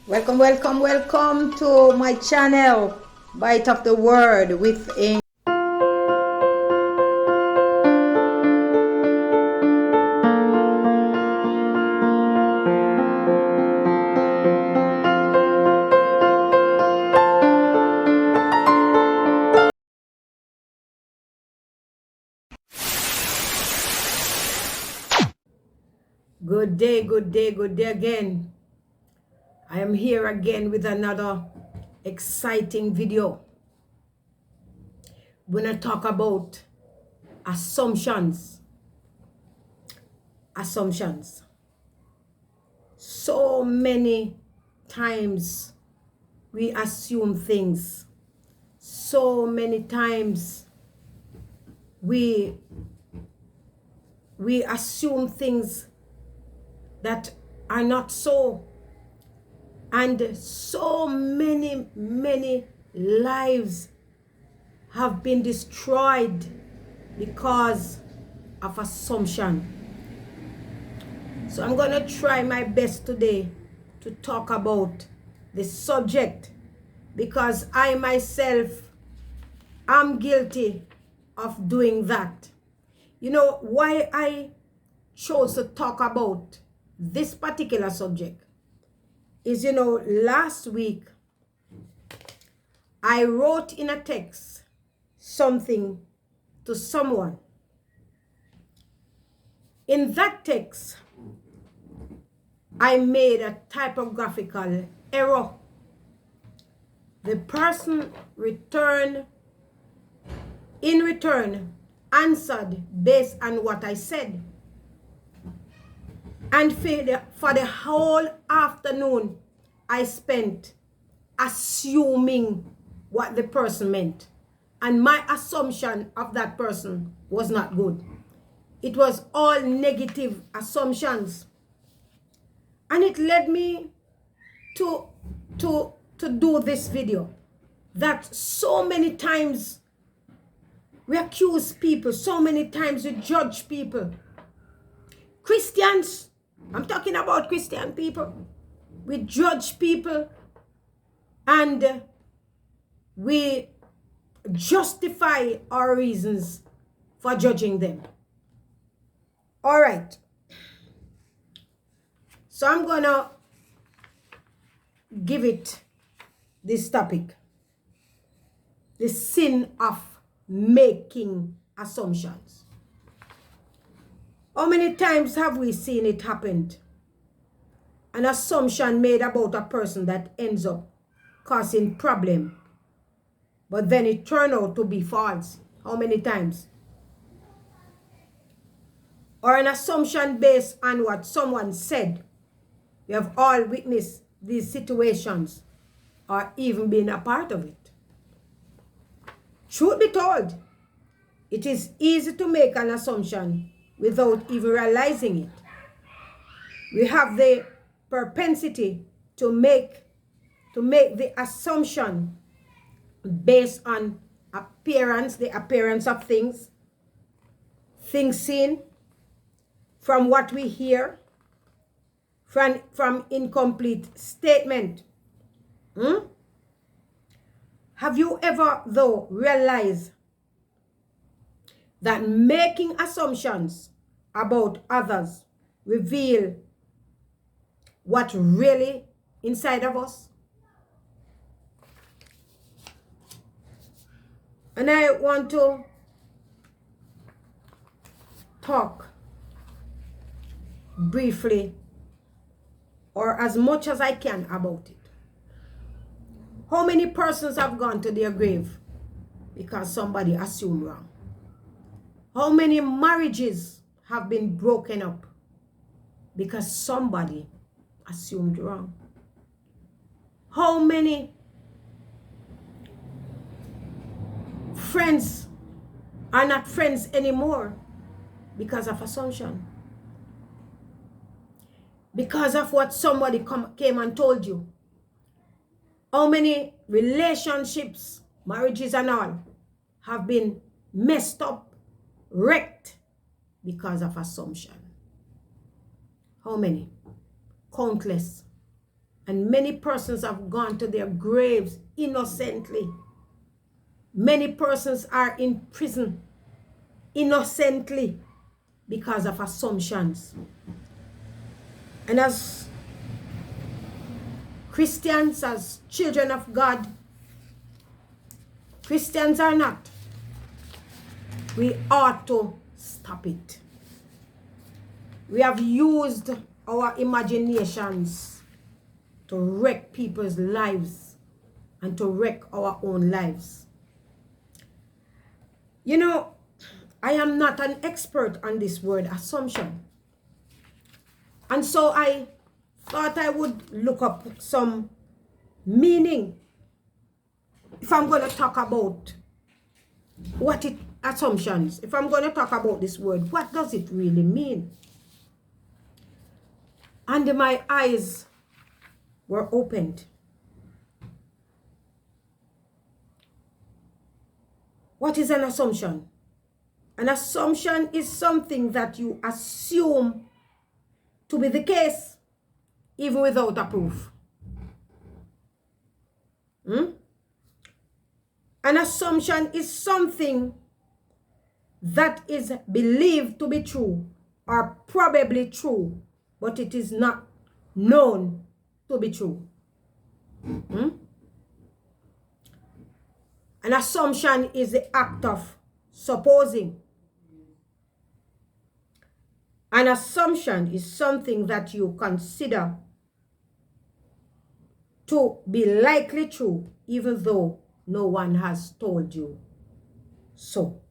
Welcome to my channel, Bite of the Word with a good day again. I am here again with another exciting video. We're going to talk about assumptions. So many times we assume things. So many times we assume things that are not so. And so many lives have been destroyed because of assumption. So I'm going to try my best today to talk about the subject, because I myself am guilty of doing that. You know why I chose to talk about this particular subject is, last week I wrote in a text something to someone. In that text, I made a typographical error. The person in return answered based on what I said. And for the whole afternoon, I spent assuming what the person meant. And my assumption of that person was not good. It was all negative assumptions. And it led me to do this video. That so many times we accuse people, so many times we judge people. Christians, I'm talking about Christian people. We judge people and we justify our reasons for judging them. All right. So I'm going to give it this topic. The sin of making assumptions. How many times have we seen it happen? An assumption made about a person that ends up causing problem, but then it turned out to be false. How many times? Or an assumption based on what someone said. We have all witnessed these situations or even been a part of it. Truth be told, it is easy to make an assumption without even realizing it. We have the propensity to make the assumption based on appearance, the appearance of things seen, from what we hear, from incomplete statement. Have you ever, though, realized that making assumptions about others reveal what really inside of us? And I want to talk briefly, or as much as I can, about it. How many persons have gone to their grave because somebody assumed wrong? How many marriages have been broken up because somebody assumed wrong? How many friends are not friends anymore because of assumption? Because of what somebody came and told you. How many relationships, marriages and all, have been messed up, wrecked because of assumption? How many? Countless. And many persons have gone to their graves innocently. Many persons are in prison innocently because of assumptions. And as Christians, as children of God, Christians are not, we ought to stop it. We have used our imaginations to wreck people's lives and to wreck our own lives. You know, I am not an expert on this word assumption. And so I thought I would look up some meaning if I'm going to talk about assumptions. If I'm going to talk about this word, what does it really mean? And my eyes were opened. What is an assumption? An assumption is something that you assume to be the case, even without a proof. An assumption is something that is believed to be true or probably true, but it is not known to be true. An assumption is the act of supposing. An assumption is something that you consider to be likely true, even though no one has told you so.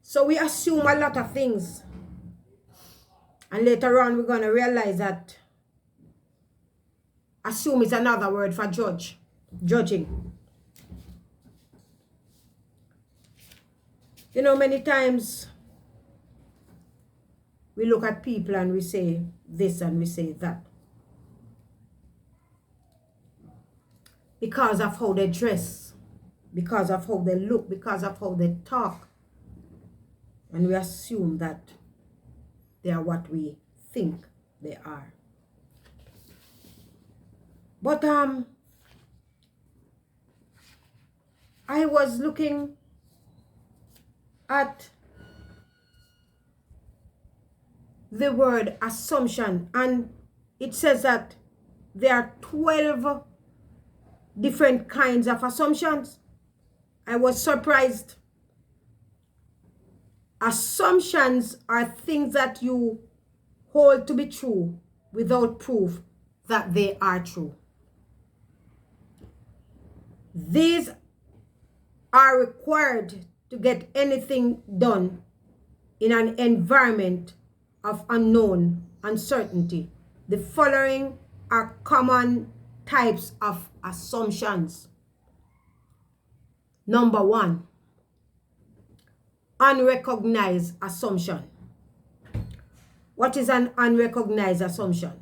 So we assume a lot of things. And later on, we're going to realize that assume is another word for judging. You know, many times we look at people and we say this and we say that, because of how they dress, because of how they look, because of how they talk. And we assume that they are what we think they are. But I was looking at the word assumption, and it says that there are 12 different kinds of assumptions. I was surprised. Assumptions are things that you hold to be true without proof that they are true. These are required to get anything done in an environment of unknown uncertainty. The following are common types of assumptions. Number 1, unrecognized assumption. What is an unrecognized assumption?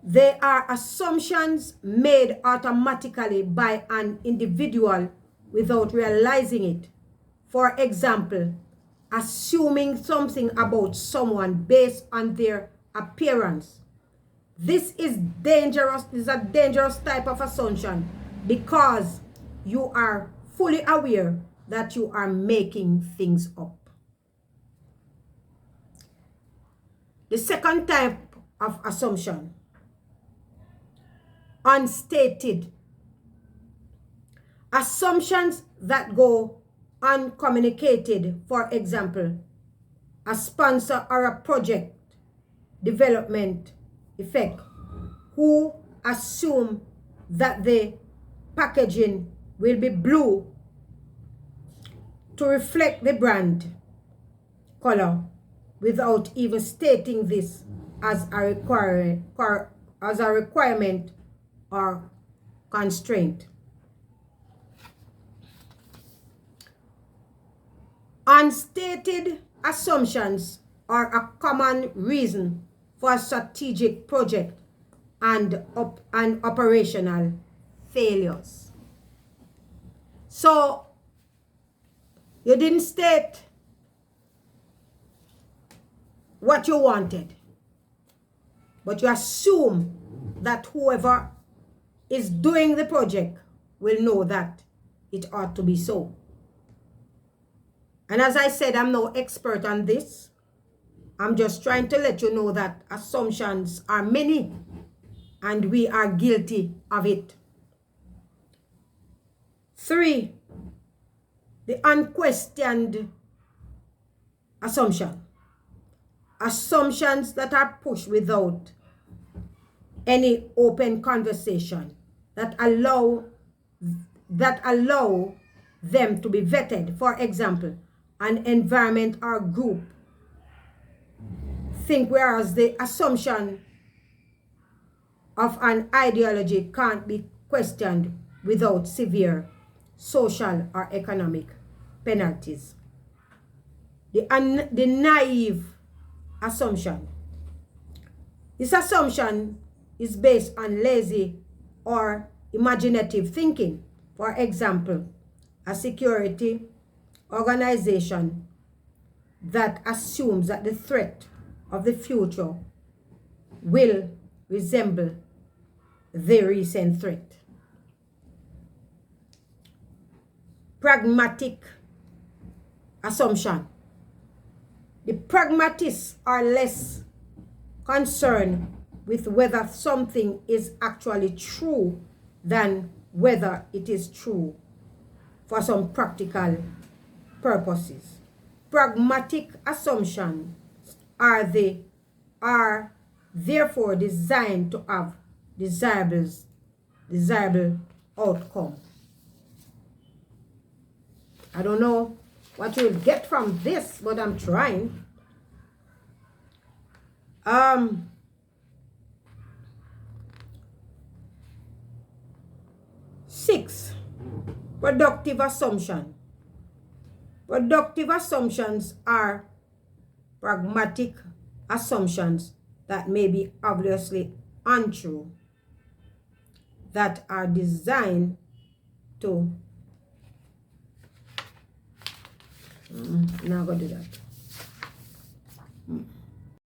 They are assumptions made automatically by an individual without realizing it. For example, assuming something about someone based on their appearance. This is dangerous. This is a dangerous type of assumption because you are fully aware that you are making things up. The second type of assumption, unstated. Assumptions that go uncommunicated. For example, a sponsor or a project development effect who assume that the packaging will be blue to reflect the brand color without even stating this as a requirement or constraint. Unstated assumptions are a common reason for strategic project and operational failures. So, you didn't state what you wanted. But you assume that whoever is doing the project will know that it ought to be so. And as I said, I'm no expert on this. I'm just trying to let you know that assumptions are many and we are guilty of it. 3, the unquestioned assumption. Assumptions that are pushed without any open conversation, that allow them to be vetted. For example, an environment or group think, whereas the assumption of an ideology can't be questioned without severe social or economic penalties. The naive assumption. This assumption is based on lazy or imaginative thinking. For example, a security organization that assumes that the threat of the future will resemble the recent threat. Pragmatic assumption. The pragmatists are less concerned with whether something is actually true than whether it is true for some practical purposes. Pragmatic assumptions are therefore designed to have desirable outcome. I don't know what you'll get from this, but I'm trying. 6, productive assumption. Productive assumptions are pragmatic assumptions that may be obviously untrue, that are designed to... I'm not going to do that.